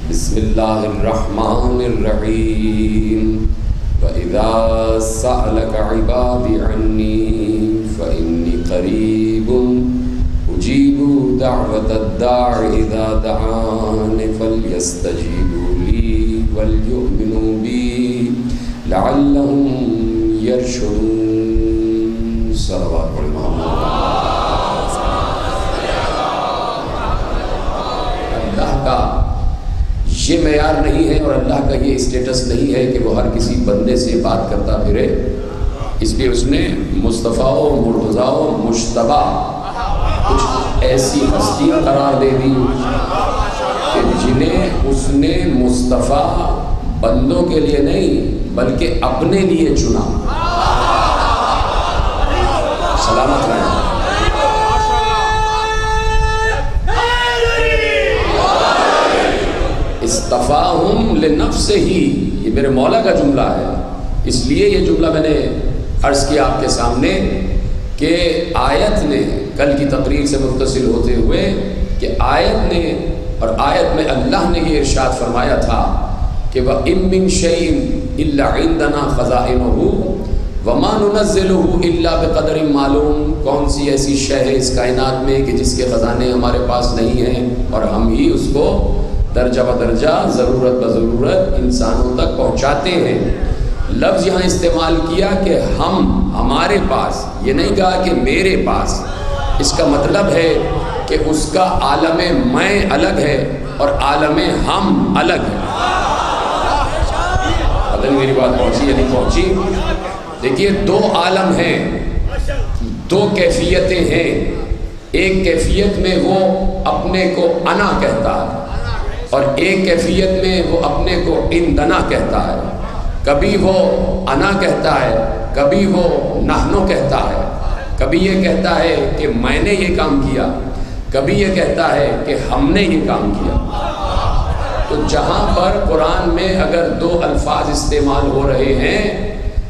بسم اللہ الرحمن الرحیم وَإِذَا سَأَلَكَ عِبَادِي عَنِّي فَإِنِّي قَرِيبٌ أُجِيبُ دَعْوَةَ الدَّاعِ إِذَا دَعَانِ فَلْيَسْتَجِيبُوا لِي وَلْيُؤْمِنُوا بِي لَعَلَّهُمْ يَرْشُدُونَ صلوات اللہ کا یہ معیار نہیں ہے اور اللہ کا یہ اسٹیٹس نہیں ہے کہ وہ ہر کسی بندے سے بات کرتا پھرے، اس لیے اس نے مصطفیٰ و مرتضیٰ و مجتبیٰ کچھ ایسی ہستیاں قرار دے دی کہ جنہیں اس نے مصطفیٰ بندوں کے لیے نہیں بلکہ اپنے لیے چنا۔ سلامت رہیں۔ اصطفاہم لنفسہ ہی، یہ میرے مولا کا جملہ ہے، اس لیے یہ جملہ میں نے عرض کیا آپ کے سامنے کہ آیت نے کل کی تقریر سے متصل ہوتے ہوئے کہ آیت نے اور آیت میں اللہ نے یہ ارشاد فرمایا تھا کہ وَإِن مِّن شَيْءٍ إِلَّا عِندَنَا خَزَائِنُهُ وَمَا نُنَزِّلُهُ إِلَّا بِقَدَرٍ مَّعْلُومٍ، کون سی ایسی شے ہے اس کائنات میں کہ جس کے خزانے ہمارے پاس نہیں ہیں اور ہم ہی اس کو درجہ بدرجہ ضرورت بضرورت انسانوں تک پہنچاتے ہیں۔ لفظ یہاں استعمال کیا کہ ہمارے پاس، یہ نہیں کہا کہ میرے پاس، اس کا مطلب ہے کہ اس کا عالم میں الگ ہے اور عالم ہم الگ ہے۔ پتہ نہیں میری بات پہنچی یا نہیں پہنچی؟ دیکھیے دو عالم ہیں، دو کیفیتیں ہیں۔ ایک کیفیت میں وہ اپنے کو انا کہتا ہے اور ایک کیفیت میں وہ اپنے کو اندنا کہتا ہے۔ کبھی وہ انا کہتا ہے، کبھی وہ نحنو کہتا ہے، کبھی یہ کہتا ہے کہ میں نے یہ کام کیا، کبھی یہ کہتا ہے کہ ہم نے یہ کام کیا۔ تو جہاں پر قرآن میں اگر دو الفاظ استعمال ہو رہے ہیں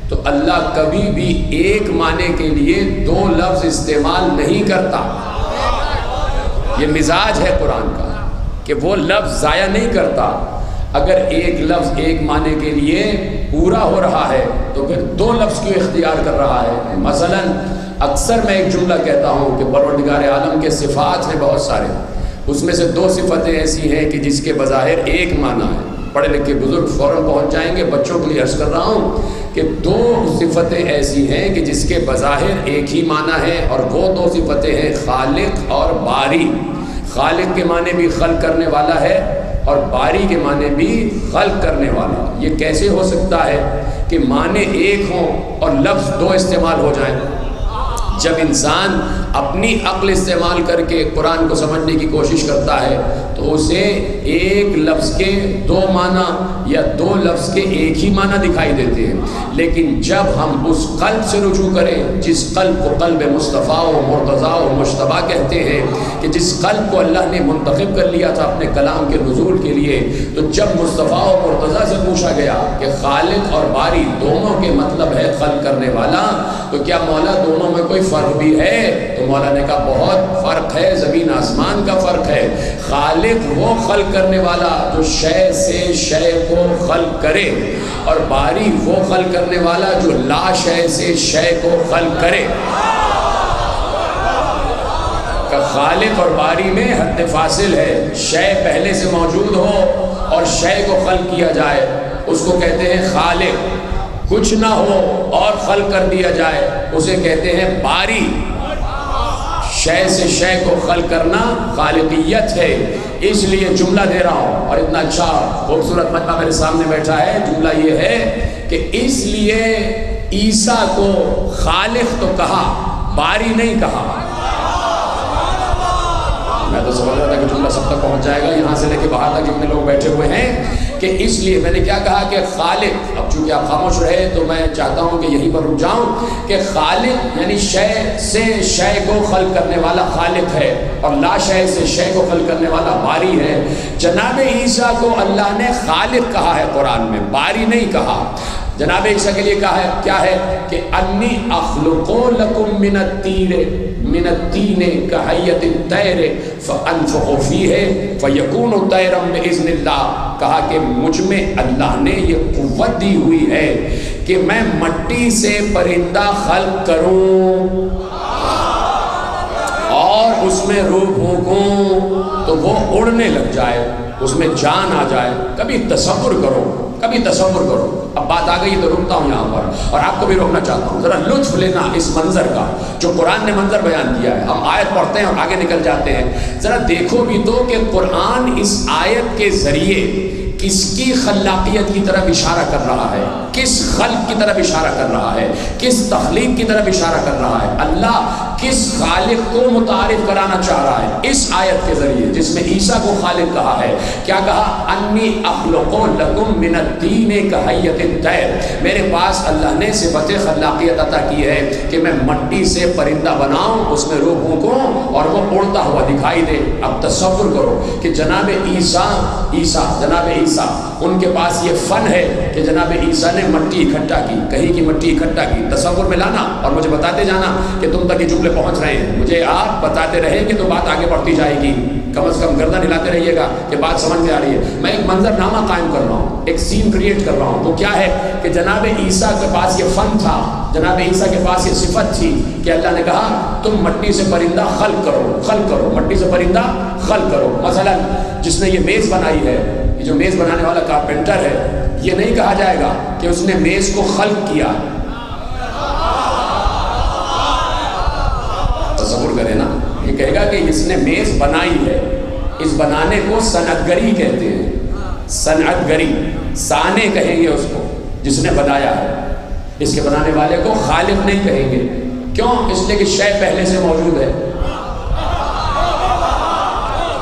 تو اللہ کبھی بھی ایک معنی کے لیے دو لفظ استعمال نہیں کرتا۔ یہ مزاج ہے قرآن کا کہ وہ لفظ ضائع نہیں کرتا۔ اگر ایک لفظ ایک معنی کے لیے پورا ہو رہا ہے تو پھر دو لفظ کیوں اختیار کر رہا ہے؟ مثلا اکثر میں ایک جملہ کہتا ہوں کہ پروردگار عالم کے صفات ہیں بہت سارے، اس میں سے دو صفتیں ایسی ہیں کہ جس کے بظاہر ایک معنی ہے۔ پڑھے لکھے بزرگ فوراً پہنچ جائیں گے، بچوں کے لیے عرض کر رہا ہوں کہ دو صفتیں ایسی ہیں کہ جس کے بظاہر ایک ہی معنی ہے، اور وہ دو صفتیں ہیں خالق اور باری۔ خالق کے معنی بھی خلق کرنے والا ہے اور باری کے معنی بھی خلق کرنے والا۔ یہ کیسے ہو سکتا ہے کہ معنی ایک ہوں اور لفظ دو استعمال ہو جائیں؟ جب انسان اپنی عقل استعمال کر کے قرآن کو سمجھنے کی کوشش کرتا ہے تو اسے ایک لفظ کے دو معنی یا دو لفظ کے ایک ہی معنی دکھائی دیتے ہیں، لیکن جب ہم اس قلب سے رجوع کریں جس قلب کو قلب مصطفیٰ و مرتضیٰ و مجتبیٰ کہتے ہیں، کہ جس قلب کو اللہ نے منتخب کر لیا تھا اپنے کلام کے نزول کے لیے، تو جب مصطفیٰ و مرتضیٰ سے پوچھا گیا کہ خالق اور باری دونوں کے مطلب ہے خلق کرنے والا، تو کیا مولا دونوں میں کوئی فرق بھی ہے؟ تو مولا نے کہا بہت فرق ہے، زمین آسمان کا فرق ہے۔ خالق وہ خلق کرنے والا جو شے سے شے کو خلق کرے، اور باری وہ خلق کرنے والا جو لا شے سے شے کو خلق کرے۔ کہ خالق اور باری میں حد فاصل ہے، شے پہلے سے موجود ہو اور شے کو خلق کیا جائے اس کو کہتے ہیں خالق، کچھ نہ ہو اور خلق کر دیا جائے اسے کہتے ہیں باری۔ شے سے شے کو خلق کرنا خالقیت ہے۔ اس لیے جملہ دے رہا ہوں، اور اتنا اچھا خوبصورت مجمع میرے سامنے بیٹھا ہے، جملہ یہ ہے کہ اس لیے عیسیٰ کو خالق تو کہا، باری نہیں کہا۔ میں تو سمجھ رہا تھا کہ جملہ سب تک پہنچ جائے گا، یہاں سے لے کے باہر تک جتنے لوگ بیٹھے ہوئے ہیں، کہ اس لیے میں نے کیا کہا کہ خالق، اب چونکہ آپ خاموش رہے تو میں چاہتا ہوں کہ یہیں پر رک جاؤں، کہ خالق یعنی شے سے شے کو خلق کرنے والا خالق ہے، اور لا شے سے شے کو خلق کرنے والا باری ہے۔ جناب عیسیٰ کو اللہ نے خالق کہا ہے قرآن میں، باری نہیں کہا۔ جناب عیسیٰ کے لیے کیا ہے کہ انی اخلق لکم من الطین کہیۃ الطیر فانفخ فیہ فیکون طیرا باذن اللہ. کہا کہ مجھ میں اللہ نے یہ قوت دی ہوئی ہے کہ میں مٹی سے پرندہ خلق کروں اور اس میں روح پھونکوں تو وہ اڑنے لگ جائے, اس میں جان آ جائے. کبھی تصور کرو. اب بات آ گئی تو رکتا ہوں یہاں پر اور آپ کو بھی روکنا چاہتا ہوں. ذرا لطف لینا اس منظر کا جو قرآن نے منظر بیان کیا ہے. ہم آیت پڑھتے ہیں اور آگے نکل جاتے ہیں. ذرا دیکھو بھی تو کہ قرآن اس آیت کے ذریعے کس کی خلاقیت کی طرف اشارہ کر رہا ہے, کس خلق کی طرف اشارہ کر رہا ہے, کس تخلیق کی طرف اشارہ کر رہا ہے. اللہ کس خالق کو متعارف کرانا چاہ رہا ہے اس آیت کے ذریعے جس میں عیسیٰ کو خالق کہا ہے. کیا کہا؟ انی اخلق لکم من الطین کہیۃ الطیر. میرے پاس اللہ نے صفت خلاقیت عطا کی ہے کہ میں مٹی سے پرندہ بناؤں, اس میں روح پھونکوں اور وہ اڑتا ہوا دکھائی دے. اب تصور کرو کہ جناب عیسیٰ ان کے پاس یہ فن ہے کہ جناب عیسیٰ نے مٹی اکٹھا کی, کہیں کی مٹی اکٹھا کی. تصور میں لانا اور مجھے بتاتے جانا کہ تم تک یہ جملے پہنچ رہے ہیں. مجھے آپ بتاتے رہیں گے تو بات آگے بڑھتی جائے گی. کم از کم گردن ہلاتے رہیے گا کہ بات سمجھ میں آ رہی ہے. میں ایک منظر نامہ قائم کر رہا ہوں, ایک سین کریٹ کر رہا ہوں. تو کیا ہے کہ جناب عیسیٰ کے پاس یہ فن تھا, جناب عیسیٰ کے پاس یہ صفت تھی کہ اللہ نے کہا تم مٹی سے پرندہ خلق کرو, مٹی سے پرندہ خلق کرو. مثلا جس نے یہ میز بنائی ہے, یہ جو میز بنانے والا کارپینٹر ہے, یہ نہیں کہا جائے گا کہ اس نے میز کو خلق کیا. تصور کریں نا, یہ کہے گا کہ اس نے میز بنائی ہے. اس بنانے کو صنعت گری کہتے ہیں. صنعت گری, سانے کہیں گے اس کو جس نے بنایا ہے. اس کے بنانے والے کو خالق نہیں کہیں گے. کیوں؟ اس لیے کہ شے پہلے سے موجود ہے.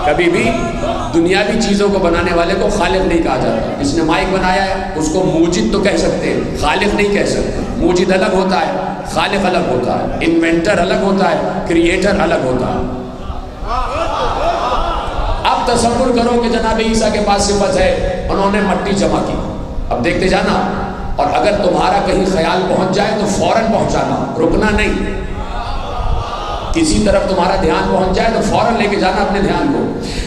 کبھی بھی دنیاوی چیزوں کو بنانے والے کو خالق نہیں کہا جاتا. جس نے مائک بنایا ہے اس کو موجد تو کہہ سکتے ہیں, خالق نہیں کہہ سکتے. موجد الگ ہوتا ہے, خالق الگ ہوتا ہے, انوینٹر الگ ہوتا ہے, کریٹر الگ ہوتا ہے. اب تصور کرو کہ جناب عیسیٰ کے پاس صفت ہے, انہوں نے مٹی جمع کی. اب دیکھتے جانا, اور اگر تمہارا کہیں خیال پہنچ جائے تو فوراً پہنچانا, رکنا نہیں. کسی طرف تمہارا دھیان پہنچ جائے تو فوراً لے کے جانا اپنے دھیان کو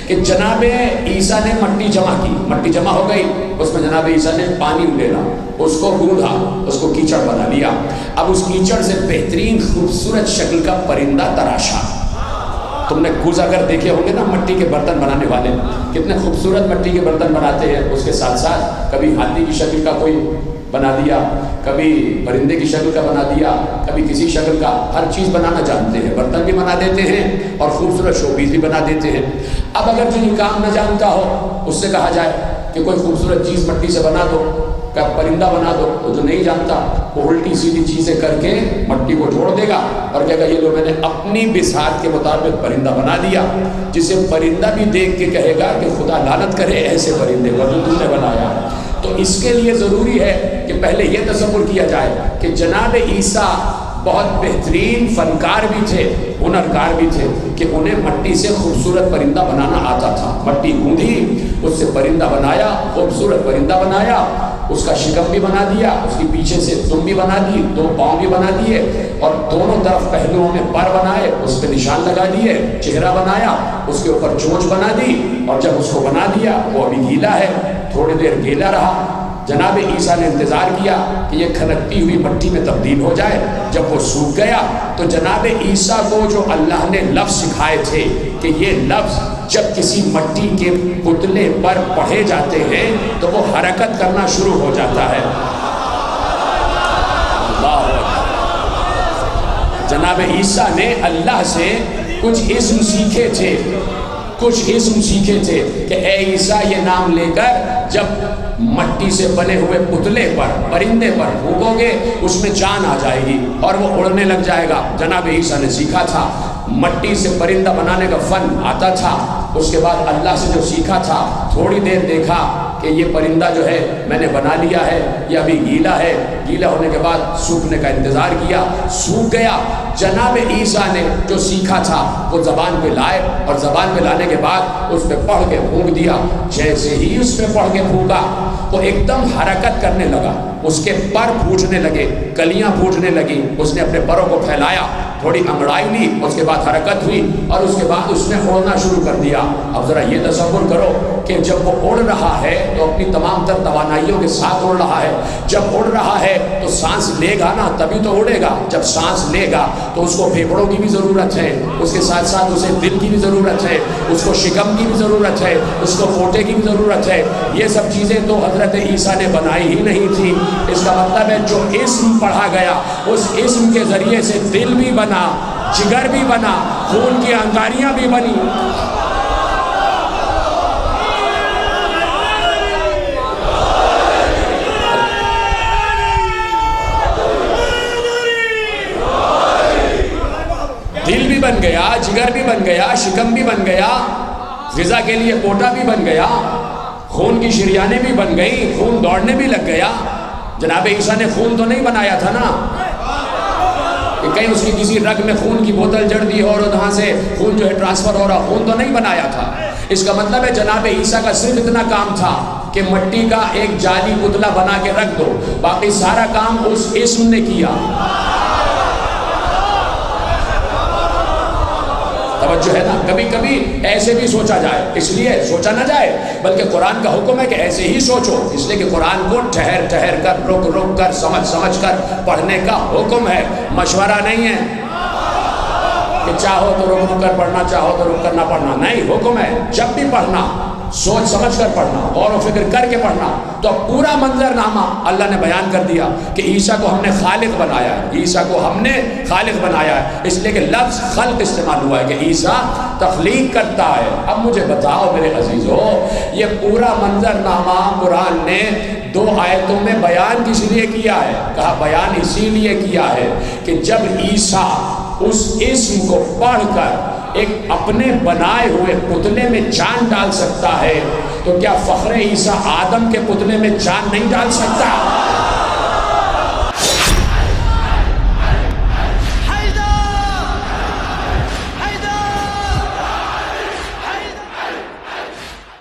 کہ جناب عیسیٰ نے مٹی جمع کی. مٹی جمع ہو گئی, اس میں جناب عیسیٰ نے پانی لینا, اس کو گوندھا, اس کو کیچڑ بنا لیا. اب اس کیچڑ سے بہترین خوبصورت شکل کا پرندہ تراشا. تم نے کوزا کر دیکھے ہوں گے نا مٹی کے برتن بنانے والے, کتنے خوبصورت مٹی کے برتن بناتے ہیں. اس کے ساتھ ساتھ کبھی ہاتھی کی شکل کا کوئی بنا دیا, کبھی پرندے کی شکل کا بنا دیا, کبھی کسی شکل کا. ہر چیز بنانا جانتے ہیں, برتن بھی بنا دیتے ہیں اور خوبصورت شو پیس بھی بنا دیتے ہیں. اب اگر جو یہ کام نہ جانتا ہو اس سے کہا جائے کہ کوئی خوبصورت چیز مٹی سے بنا دو, کا پرندہ بنا دو, تو جو نہیں جانتا وہ الٹی سیدھی چیزیں کر کے مٹی کو جوڑ دے گا اور کہے گا یہ لو میں نے اپنی بساط کے مطابق پرندہ بنا دیا. جسے پرندہ بھی دیکھ کے کہے گا کہ خدا لعنت کرے ایسے پرندے کو جو تم نے بنایا. تو اس کے لیے ضروری ہے کہ پہلے یہ تصور کیا جائے کہ جناب عیسیٰ بہت بہترین فنکار بھی تھے, ہنرکار بھی تھے کہ انہیں مٹی سے خوبصورت پرندہ بنانا آتا تھا. مٹی گوندھی, اس سے پرندہ بنایا, خوبصورت پرندہ بنایا, اس کا شکم بھی بنا دیا, اس کی پیچھے سے دم بھی بنا دی, 2 پاؤں بھی بنا دیے اور دونوں طرف پہلوؤں میں پر بنائے, اس پہ نشان لگا دیے, چہرہ بنایا, اس کے اوپر چونچ بنا دی. اور جب اس کو بنا دیا وہ ابھی گیلا ہے, تھوڑی دیر گیلا رہا. جناب عیسیٰ نے انتظار کیا کہ یہ کھنکتی ہوئی مٹی میں تبدیل ہو جائے. جب وہ سوکھ گیا تو جناب عیسیٰ کو جو اللہ نے لفظ سکھائے تھے کہ یہ لفظ جب کسی مٹی کے پتلے پر پڑھے جاتے ہیں تو وہ حرکت کرنا شروع ہو جاتا ہے. جناب عیسیٰ نے اللہ سے کچھ اسم سیکھے تھے کہ اے عیسیٰ یہ نام لے کر جب مٹی سے بنے ہوئے پتلے پر, پرندے پر پھونکو گے اس میں جان آ جائے گی اور وہ اڑنے لگ جائے گا. جناب عیسیٰ نے سیکھا تھا, مٹی سے پرندہ بنانے کا فن آتا تھا. اس کے بعد اللہ سے جو سیکھا تھا, تھوڑی دیر دیکھا کہ یہ پرندہ جو ہے میں نے بنا لیا ہے, یہ ابھی گیلا ہے. گیلا ہونے کے بعد سوکھنے کا انتظار کیا, سوکھ گیا. جناب عیسیٰ نے جو سیکھا تھا وہ زبان پہ لائے، اور زبان پہ لانے کے بعد اس پہ پڑھ کے پھونک دیا۔ جیسے ہی اس پہ پڑھ کے پھونکا وہ ایک دم حرکت کرنے لگا، اس کے پر پھوٹنے لگے، کلیاں پھوٹنے لگی۔ اس نے اپنے پروں کو پھیلایا، تھوڑی انگڑائی لی، اس کے بعد حرکت ہوئی، اور اس کے بعد اس نے اڑنا شروع کر دیا۔ اب ذرا یہ تصور کرو کہ جب وہ اڑ رہا ہے تو اپنی تمام تر توانائیوں کے ساتھ اڑ رہا ہے۔ جب اڑ رہا ہے تو سانس لے گا نا، تبھی تو اڑے گا۔ جب سانس لے گا تو اس کو پھیپھڑوں کی بھی ضرورت ہے، اس کے ساتھ ساتھ اسے دل کی بھی ضرورت ہے، اس کو شکم کی بھی ضرورت ہے، اس کو پوٹے کی بھی ضرورت ہے۔ یہ سب چیزیں تو حضرت عیسیٰ نے بنائی ہی نہیں تھی۔ اس کا مطلب ہے جو اسم پڑھا گیا اس اسم کے ذریعے سے دل بھی بنا، جگر بھی بنا، خون کی انگاریاں بھی بنی۔ دل بھی بن گیا، جگر بھی بن گیا، شکم بھی بن گیا، غذا کے لیے پوٹا بھی بن گیا، خون کی شریانیں بھی بن گئی، خون دوڑنے بھی لگ گیا۔ جناب عیسیٰ نے خون تو نہیں بنایا تھا نا کہ کہیں اس کی کسی رگ میں خون کی بوتل جڑ دی اور وہاں سے خون جو ہے ٹرانسفر ہو رہا، خون تو نہیں بنایا تھا۔ اس کا مطلب ہے جناب عیسیٰ کا صرف اتنا کام تھا کہ مٹی کا ایک جعلی پتلا بنا کے رکھ دو، باقی سارا کام اس اسم نے کیا۔ توجہ ہے نا؟ کبھی کبھی ایسے بھی سوچا جائے، اس لیے سوچا نہ جائے بلکہ قرآن کا حکم ہے کہ ایسے ہی سوچو، اس لیے کہ قرآن کو ٹھہر ٹھہر کر، رک رک کر، سمجھ سمجھ کر پڑھنے کا حکم ہے، مشورہ نہیں ہے کہ چاہو تو رک رک کر پڑھنا، چاہو تو رک کر نہ پڑھنا، نہیں، حکم ہے جب بھی پڑھنا سوچ سمجھ کر پڑھنا، غور و فکر کر کے پڑھنا۔ تو پورا منظر نامہ اللہ نے بیان کر دیا کہ عیسیٰ کو ہم نے خالق بنایا ہے، عیسیٰ کو ہم نے خالق بنایا ہے، اس لیے کہ لفظ خلق استعمال ہوا ہے کہ عیسیٰ تخلیق کرتا ہے۔ اب مجھے بتاؤ میرے عزیزو، یہ پورا منظر نامہ قرآن نے 2 آیتوں میں بیان کس لیے کیا ہے؟ کہا بیان اسی لیے کیا ہے کہ جب عیسیٰ اس اسم کو پڑھ کر ایک اپنے بنائے ہوئے پتلے میں جان ڈال سکتا ہے تو کیا فخر عیسیٰ آدم کے پتلے میں جان نہیں ڈال سکتا؟